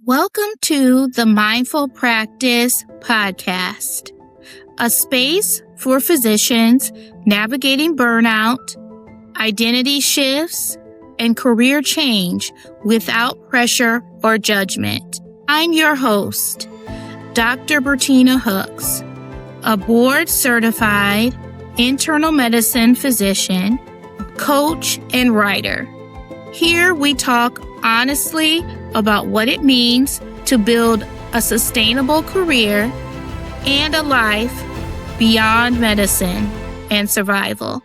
Welcome to the Mindful Practice Podcast, a space for physicians navigating burnout, identity shifts, and career change without pressure or judgment. I'm your host, Dr. Bertina Hooks, a board-certified internal medicine physician, coach, and writer. Here we talk honestly about what it means to build a sustainable career and a life beyond medicine and survival.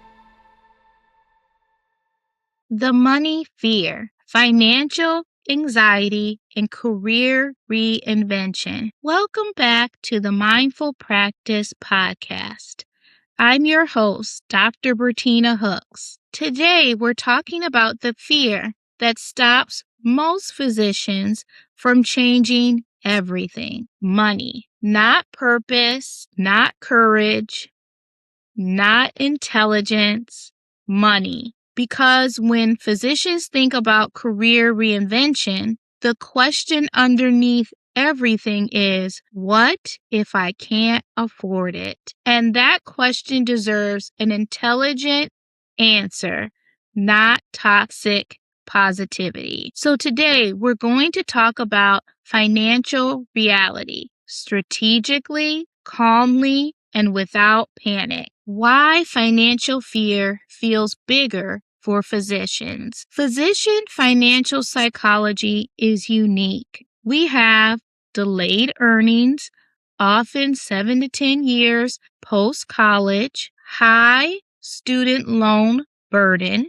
The money fear, financial anxiety, and career reinvention. Welcome back to the Mindful Practice Podcast. I'm your host, Dr. Bertina Hooks. Today, we're talking about the fear that stops most physicians from changing everything. Money, not purpose, not courage, not intelligence, money. Because when physicians think about career reinvention, the question underneath everything is, what if I can't afford it? And that question deserves an intelligent answer, not toxic positivity. So today we're going to talk about financial reality, strategically, calmly, and without panic. Why financial fear feels bigger for physicians. Physician financial psychology is unique. We have delayed earnings, often 7 to 10 years post-college, high student loan burden,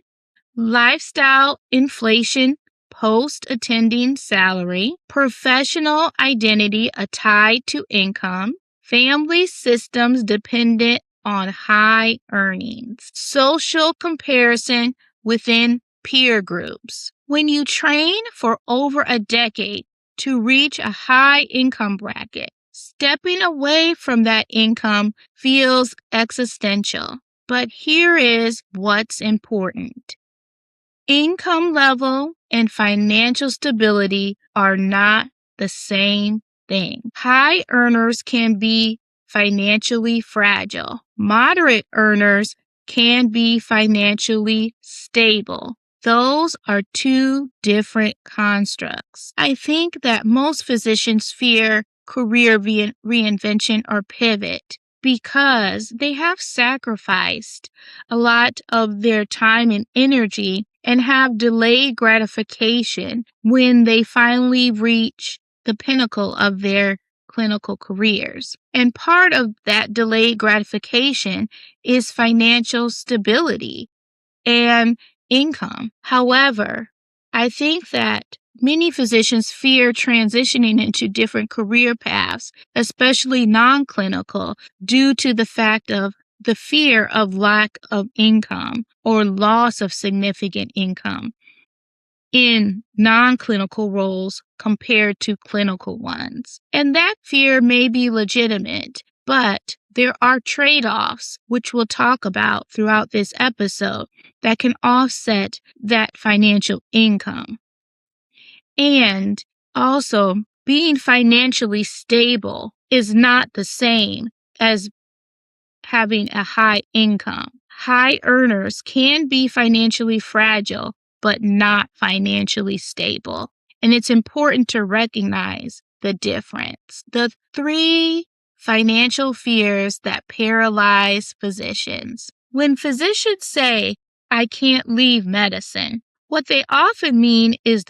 lifestyle inflation post-attending salary, professional identity tied to income, family systems dependent on high earnings, social comparison within peer groups. When you train for over a decade to reach a high income bracket, stepping away from that income feels existential. But here is what's important. Income level and financial stability are not the same thing. High earners can be financially fragile. Moderate earners can be financially stable. Those are two different constructs. I think that most physicians fear career reinvention or pivot because they have sacrificed a lot of their time and energy and have delayed gratification when they finally reach the pinnacle of their clinical careers. And part of that delayed gratification is financial stability and income. However, I think that many physicians fear transitioning into different career paths, especially non-clinical, due to the fact of the fear of lack of income or loss of significant income in non-clinical roles compared to clinical ones. And that fear may be legitimate, but there are trade-offs, which we'll talk about throughout this episode, that can offset that financial income. And also, being financially stable is not the same as having a high income. High earners can be financially fragile, but not financially stable. And it's important to recognize the difference. The 3 financial fears that paralyze physicians. When physicians say, I can't leave medicine, what they often mean is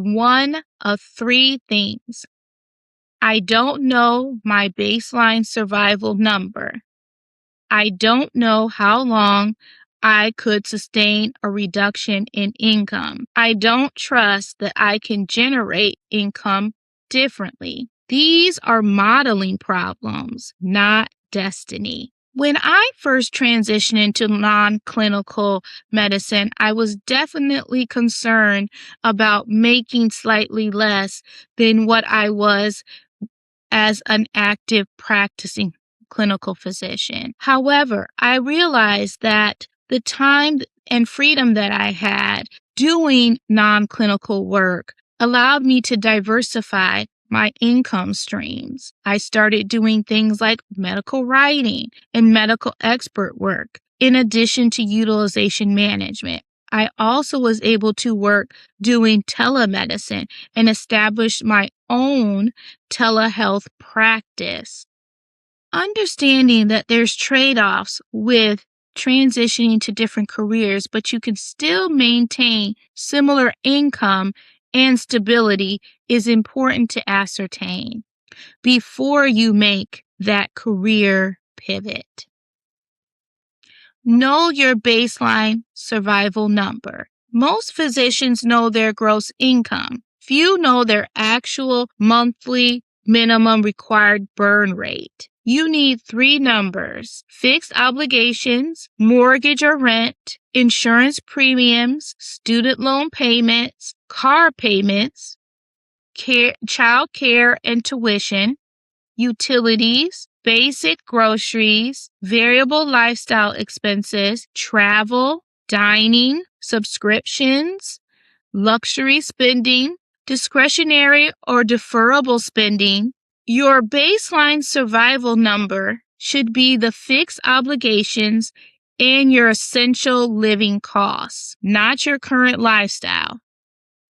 one of 3 things. I don't know my baseline survival number. I don't know how long I could sustain a reduction in income. I don't trust that I can generate income differently. These are modeling problems, not destiny. When I first transitioned into non-clinical medicine, I was definitely concerned about making slightly less than what I was as an active practicing clinical physician. However, I realized that the time and freedom that I had doing non-clinical work allowed me to diversify my income streams. I started doing things like medical writing and medical expert work, in addition to utilization management. I also was able to work doing telemedicine and establish my own telehealth practice. Understanding that there's trade-offs with transitioning to different careers, but you can still maintain similar income and stability is important to ascertain before you make that career pivot. Know your baseline survival number. Most physicians know their gross income. Few know their actual monthly minimum required burn rate. You need 3 numbers: fixed obligations, mortgage or rent, insurance premiums, student loan payments, car payments, child care and tuition, utilities, basic groceries, variable lifestyle expenses, travel, dining, subscriptions, luxury spending, discretionary or deferrable spending. Your baseline survival number should be the fixed obligations and your essential living costs, not your current lifestyle.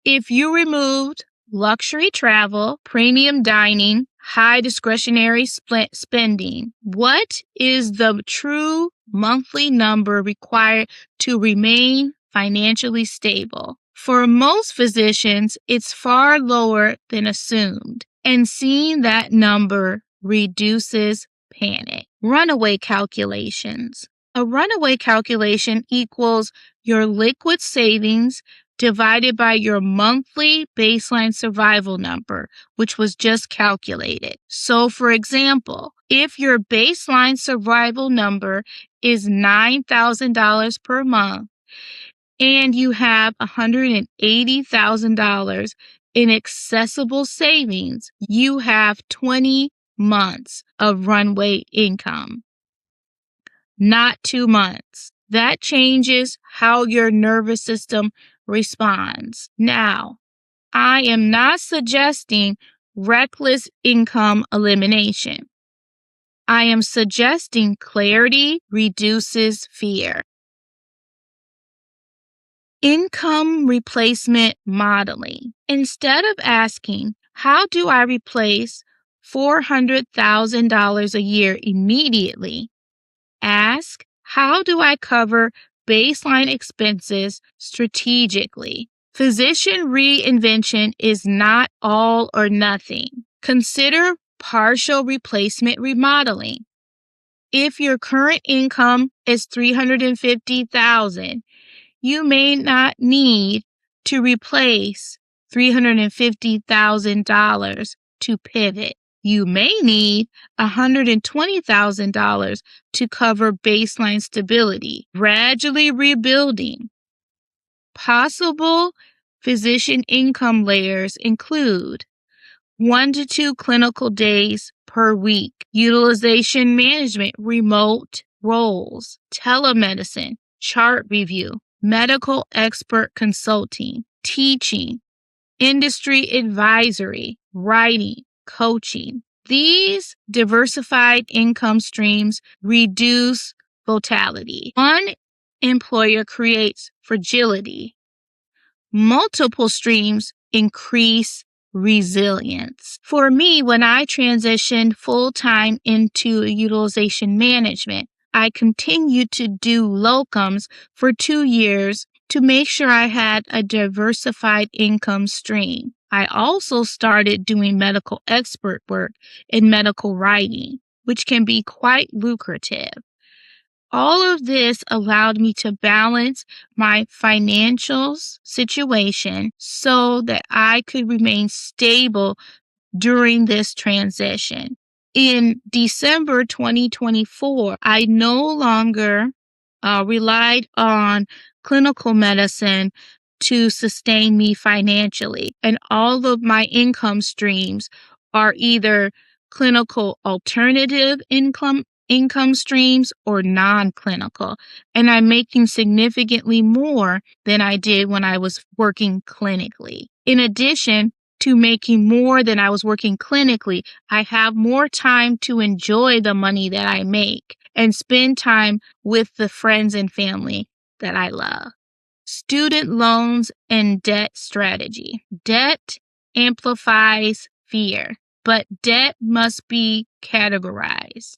If you removed luxury travel, premium dining, high discretionary spending, what is the true monthly number required to remain financially stable? For most physicians, it's far lower than assumed, and seeing that number reduces panic. Runaway calculations. A runaway calculation equals your liquid savings divided by your monthly baseline survival number, which was just calculated. So, for example, if your baseline survival number is $9,000 per month and you have $180,000 in accessible savings, you have 20 months of runway income, not 2 months. That changes how your nervous system responds. Now, I am not suggesting reckless income elimination. I am suggesting clarity reduces fear. Income replacement modeling. Instead of asking, how do I replace $400,000 a year immediately? Ask, how do I cover baseline expenses strategically? Physician reinvention is not all or nothing. Consider partial replacement remodeling. If your current income is $350,000, you may not need to replace $350,000 to pivot. You may need $120,000 to cover baseline stability, gradually rebuilding. Possible physician income layers include 1 to 2 clinical days per week, utilization management, remote roles, telemedicine, chart review, medical expert consulting, teaching, industry advisory, writing, coaching. These diversified income streams reduce volatility. One employer creates fragility. Multiple streams increase resilience. For me, when I transitioned full-time into utilization management, I continued to do locums for 2 years to make sure I had a diversified income stream. I also started doing medical expert work in medical writing, which can be quite lucrative. All of this allowed me to balance my financial situation so that I could remain stable during this transition. In December 2024, I no longer relied on clinical medicine to sustain me financially, and all of my income streams are either clinical alternative income streams or non-clinical, and I'm making significantly more than I did when I was working clinically. In addition to making more than I was working clinically, I have more time to enjoy the money that I make and spend time with the friends and family that I love. Student loans and debt strategy. Debt amplifies fear, but debt must be categorized.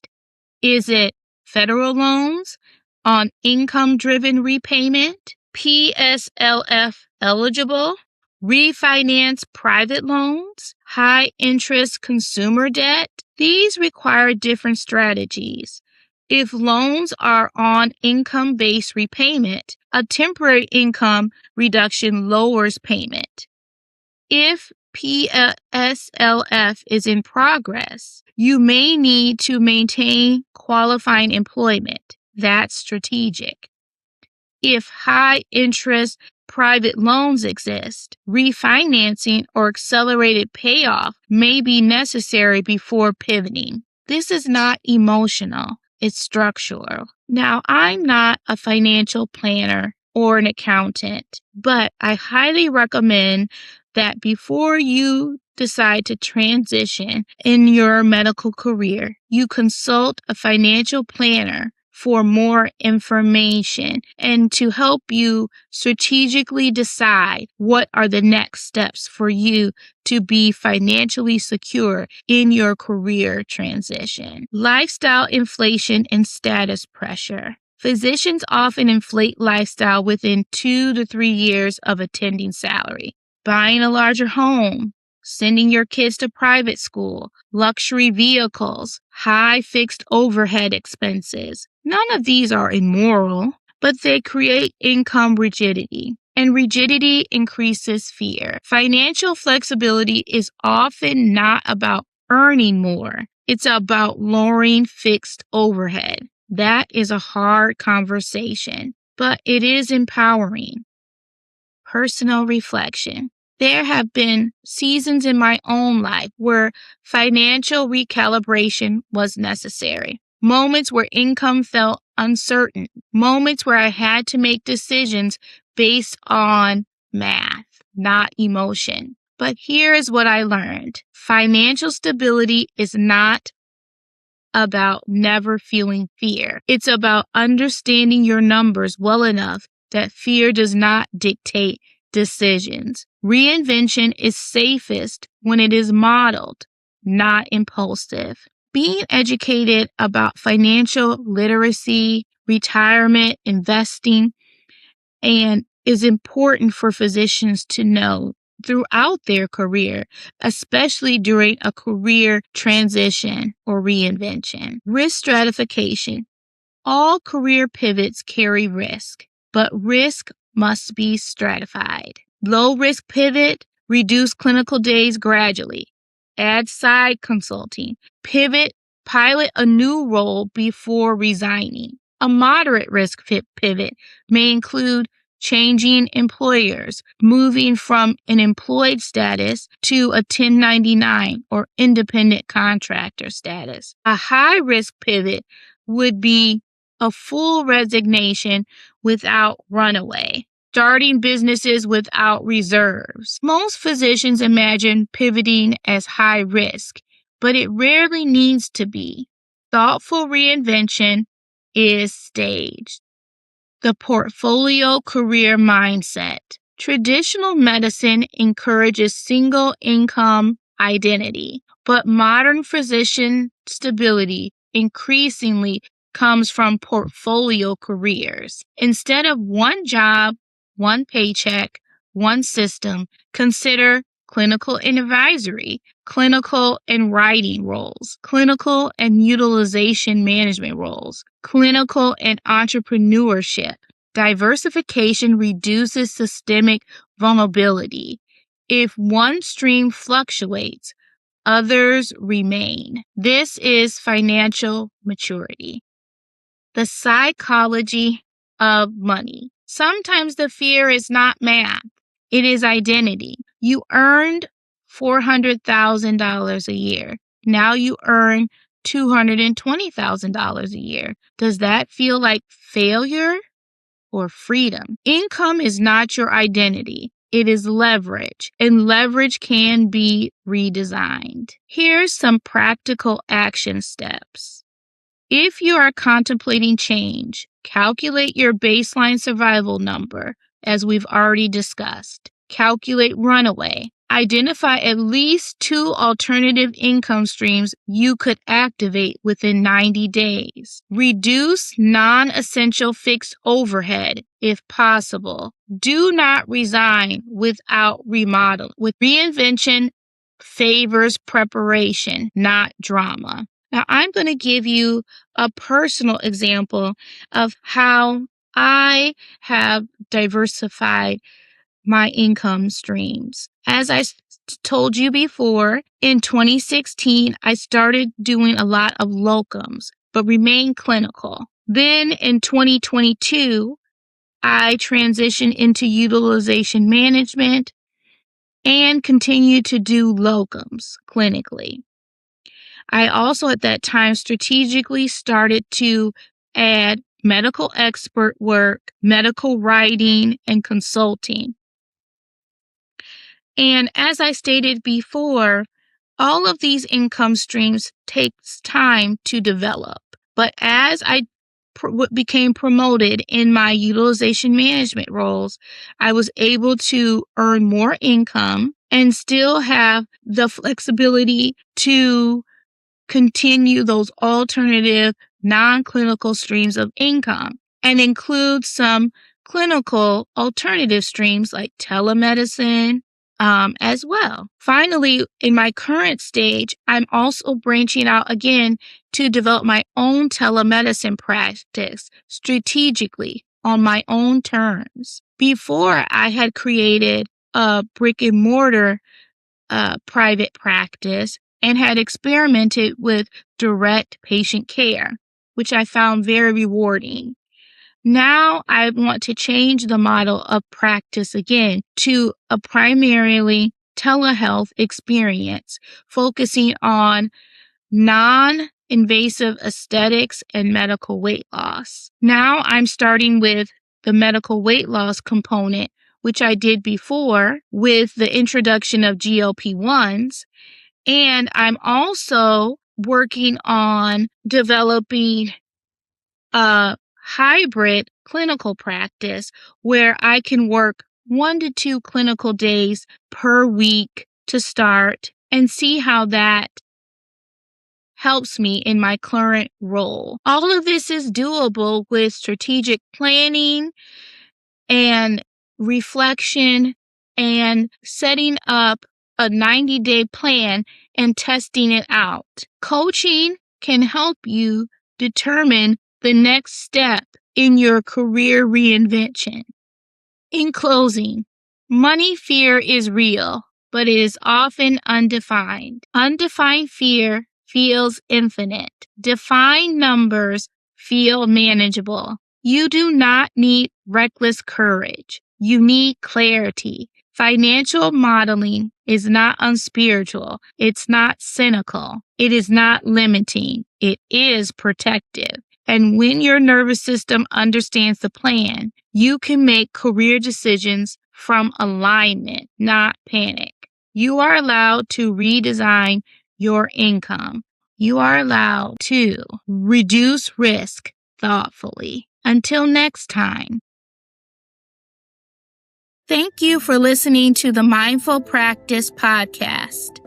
Is it federal loans on income-driven repayment, PSLF eligible, refinance private loans, high-interest consumer debt? These require different strategies. If loans are on income-based repayment, a temporary income reduction lowers payment. If PSLF is in progress, you may need to maintain qualifying employment. That's strategic. If high-interest private loans exist, refinancing or accelerated payoff may be necessary before pivoting. This is not emotional, it's structural. Now, I'm not a financial planner or an accountant, but I highly recommend that before you decide to transition in your medical career, you consult a financial planner for more information and to help you strategically decide what are the next steps for you to be financially secure in your career transition. Lifestyle inflation and status pressure. Physicians often inflate lifestyle within 2 to 3 years of attending salary. Buying a larger home, sending your kids to private school, luxury vehicles, high fixed overhead expenses. None of these are immoral, but they create income rigidity, and rigidity increases fear. Financial flexibility is often not about earning more. It's about lowering fixed overhead. That is a hard conversation, but it is empowering. Personal reflection. There have been seasons in my own life where financial recalibration was necessary. Moments where income felt uncertain. Moments where I had to make decisions based on math, not emotion. But here is what I learned. Financial stability is not about never feeling fear. It's about understanding your numbers well enough that fear does not dictate decisions. Reinvention is safest when it is modeled, not impulsive. Being educated about financial literacy, retirement, investing, and is important for physicians to know throughout their career, especially during a career transition or reinvention. Risk stratification. All career pivots carry risk, but risk must be stratified. Low risk pivot, reduce clinical days gradually. Add side consulting. Pivot, pilot a new role before resigning. A moderate risk pivot may include changing employers, moving from an employed status to a 1099 or independent contractor status. A high-risk pivot would be a full resignation without runaway, starting businesses without reserves. Most physicians imagine pivoting as high risk, but it rarely needs to be. Thoughtful reinvention is staged. The portfolio career mindset. Traditional medicine encourages single income identity, but modern physician stability increasingly comes from portfolio careers. Instead of one job, one paycheck, one system, consider clinical and advisory, clinical and writing roles, clinical and utilization management roles, clinical and entrepreneurship. Diversification reduces systemic vulnerability. If one stream fluctuates, others remain. This is financial maturity. The psychology of money. Sometimes the fear is not math. It is identity. You earned $400,000 a year. Now you earn $220,000 a year. Does that feel like failure or freedom? Income is not your identity. It is leverage, and leverage can be redesigned. Here's some practical action steps. If you are contemplating change, calculate your baseline survival number, as we've already discussed. Calculate runaway. Identify at least 2 alternative income streams you could activate within 90 days. Reduce non-essential fixed overhead if possible. Do not resign without remodeling. With reinvention favors preparation, not drama. Now, I'm going to give you a personal example of how I have diversified my income streams. As I told you before, in 2016, I started doing a lot of locums, but remained clinical. Then in 2022, I transitioned into utilization management and continued to do locums clinically. I also at that time strategically started to add medical expert work, medical writing, and consulting. And as I stated before, all of these income streams takes time to develop. But as I became promoted in my utilization management roles, I was able to earn more income and still have the flexibility to continue those alternative non-clinical streams of income and include some clinical alternative streams like telemedicine, as well. Finally, in my current stage, I'm also branching out again to develop my own telemedicine practice strategically on my own terms. Before, I had created a brick and mortar private practice and had experimented with direct patient care, which I found very rewarding. Now I want to change the model of practice again to a primarily telehealth experience, focusing on non-invasive aesthetics and medical weight loss. Now I'm starting with the medical weight loss component, which I did before with the introduction of GLP-1s. And I'm also working on developing a hybrid clinical practice where I can work 1 to 2 clinical days per week to start and see how that helps me in my current role. All of this is doable with strategic planning and reflection and setting up a 90-day plan and testing it out. Coaching can help you determine the next step in your career reinvention. In closing, money fear is real, but it is often undefined. Undefined fear feels infinite. Defined numbers feel manageable. You do not need reckless courage. You need clarity. Financial modeling is not unspiritual. It's not cynical. It is not limiting. It is protective. And when your nervous system understands the plan, you can make career decisions from alignment, not panic. You are allowed to redesign your income. You are allowed to reduce risk thoughtfully. Until next time. Thank you for listening to the Mindful Practice Podcast.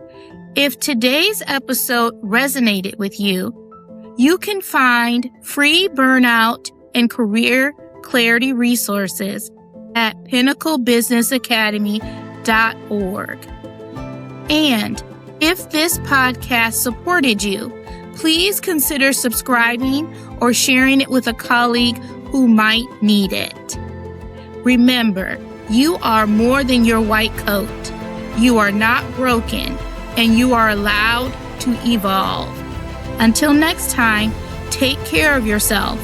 If today's episode resonated with you, you can find free burnout and career clarity resources at pinnaclebusinessacademy.org. And if this podcast supported you, please consider subscribing or sharing it with a colleague who might need it. Remember, you are more than your white coat. You are not broken, and you are allowed to evolve. Until next time, take care of yourself,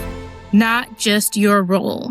not just your role.